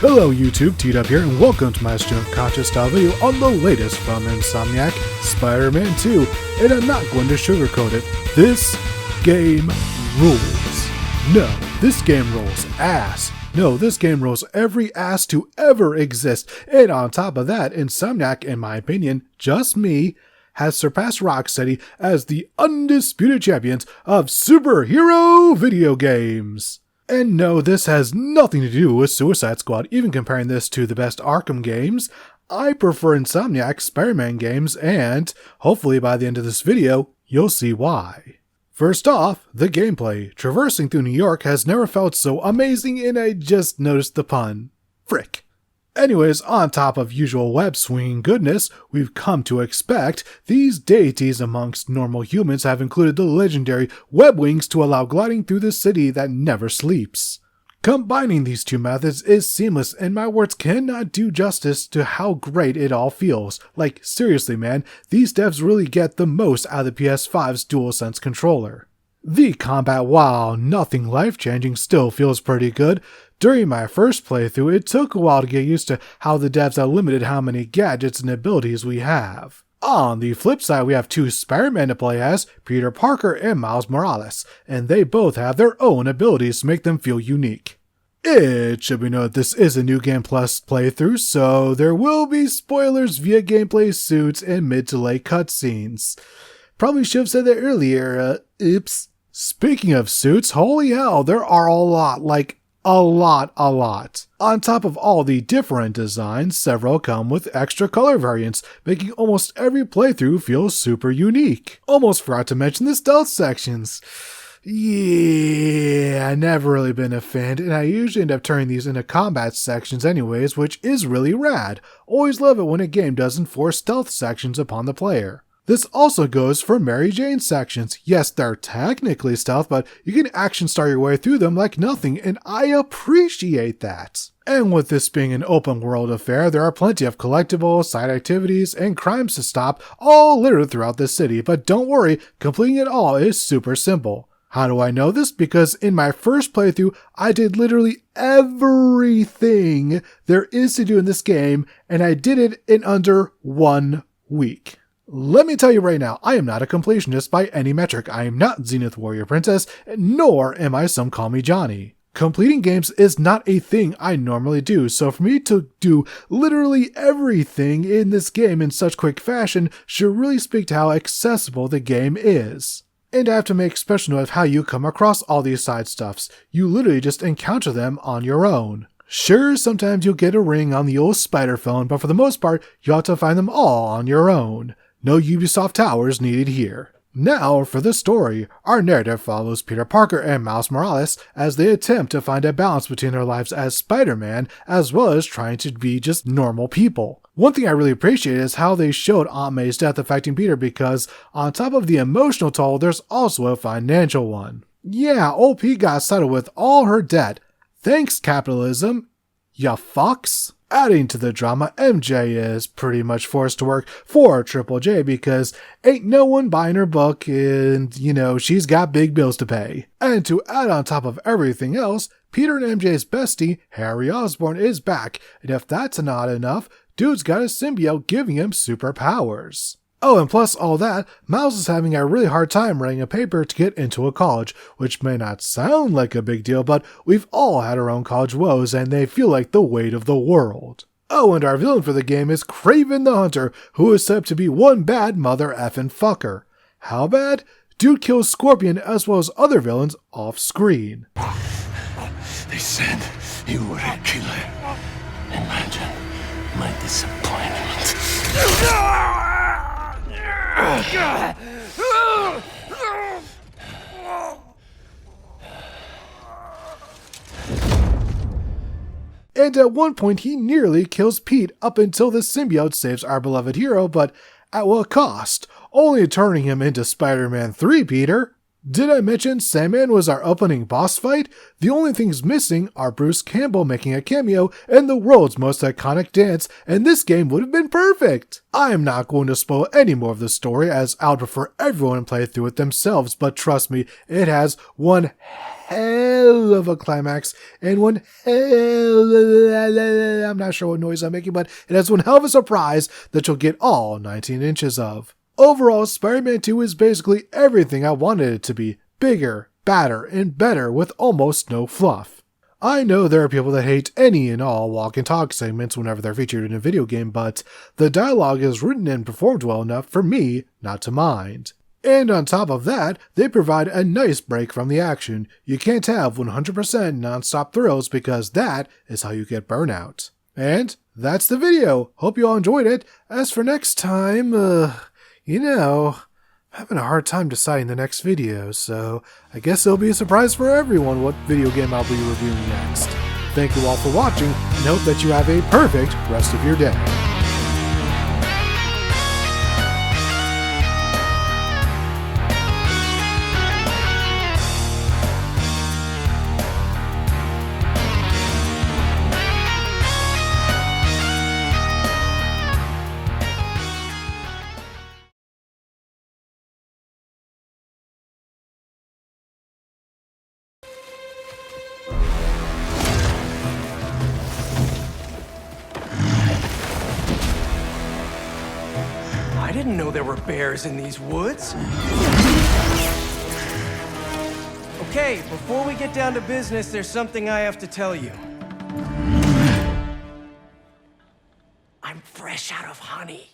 Hello YouTube, TWK here, and welcome to my stream of conscious style video on the latest from Insomniac, Spider-Man 2, and I'm not going to sugarcoat it. This game rules. No, this game rolls ass. No, this game rolls every ass to ever exist, and on top of that, Insomniac, in my opinion, just me, has surpassed Rocksteady as the undisputed champions of superhero video games. And no, this has nothing to do with Suicide Squad, even comparing this to the best Arkham games. I prefer Insomniac Spider-Man games, and hopefully by the end of this video, you'll see why. First off, the gameplay. Traversing through New York has never felt so amazing, and I just noticed the pun. Frick. Anyways, on top of usual web-swinging goodness we've come to expect, these deities amongst normal humans have included the legendary web wings to allow gliding through the city that never sleeps. Combining these two methods is seamless, and my words cannot do justice to how great it all feels. Like, seriously man, these devs really get the most out of the PS5's DualSense controller. The combat, while nothing life-changing, still feels pretty good. During my first playthrough, it took a while to get used to how the devs have limited how many gadgets and abilities we have. On the flip side, we have two Spider-Man to play as, Peter Parker and Miles Morales, and they both have their own abilities to make them feel unique. It should be noted this is a New Game Plus playthrough, so there will be spoilers via gameplay suits and mid to late cutscenes. Probably should have said that earlier, oops. Speaking of suits, holy hell, there are a lot, like a lot. On top of all the different designs, several come with extra color variants, making almost every playthrough feel super unique. Almost forgot to mention the stealth sections. Yeah, I've never really been a fan, and I usually end up turning these into combat sections anyways, which is really rad. Always love it when a game does enforce stealth sections upon the player. This also goes for Mary Jane sections. Yes, they're technically stealth, but you can action star your way through them like nothing, and I appreciate that. And with this being an open world affair, there are plenty of collectibles, side activities, and crimes to stop, all littered throughout the city, but don't worry, completing it all is super simple. How do I know this? Because in my first playthrough, I did literally everything there is to do in this game, and I did it in under 1 week. Let me tell you right now, I am not a completionist by any metric. I am not Zenith Warrior Princess, nor am I some call me Johnny. Completing games is not a thing I normally do, so for me to do literally everything in this game in such quick fashion should really speak to how accessible the game is. And I have to make special note of how you come across all these side stuffs. You literally just encounter them on your own. Sure, sometimes you'll get a ring on the old spider phone, but for the most part, you'll have to find them all on your own. No Ubisoft towers needed here. Now for the story. Our narrative follows Peter Parker and Miles Morales as they attempt to find a balance between their lives as Spider-Man as well as trying to be just normal people. One thing I really appreciate is how they showed Aunt May's death affecting Peter, because on top of the emotional toll, there's also a financial one. Yeah, old Pete got settled with all her debt. Thanks, capitalism. Ya fucks. Adding to the drama, MJ is pretty much forced to work for Triple J because ain't no one buying her book and, she's got big bills to pay. And to add on top of everything else, Peter and MJ's bestie, Harry Osborn, is back, and if that's not enough, dude's got a symbiote giving him superpowers. Oh, and plus all that, Miles is having a really hard time writing a paper to get into a college, which may not sound like a big deal, but we've all had our own college woes, and they feel like the weight of the world. Oh, and our villain for the game is Kraven the Hunter, who is said to be one bad mother effing fucker. How bad? Dude kills Scorpion as well as other villains off screen. They said you were a killer. Imagine my disappointment. And at one point he nearly kills Pete up until the symbiote saves our beloved hero, but at what cost? Only turning him into Spider-Man 3, Peter. Did I mention Sandman was our opening boss fight? The only things missing are Bruce Campbell making a cameo and the world's most iconic dance, and this game would have been perfect! I am not going to spoil any more of the story, as I would prefer everyone play through it themselves, but trust me, it has one hell of a climax, and one hell... I'm not sure what noise I'm making, but it has one hell of a surprise that you'll get all 19 inches of. Overall, Spider-Man 2 is basically everything I wanted it to be. Bigger, badder, and better with almost no fluff. I know there are people that hate any and all walk and talk segments whenever they're featured in a video game, but the dialogue is written and performed well enough for me not to mind. And on top of that, they provide a nice break from the action. You can't have 100% non-stop thrills because that is how you get burnout. And that's the video. Hope you all enjoyed it. As for next time, I'm having a hard time deciding the next video, so I guess it'll be a surprise for everyone what video game I'll be reviewing next. Thank you all for watching, and hope that you have a perfect rest of your day. I didn't know there were bears in these woods. Okay, before we get down to business, there's something I have to tell you. I'm fresh out of honey.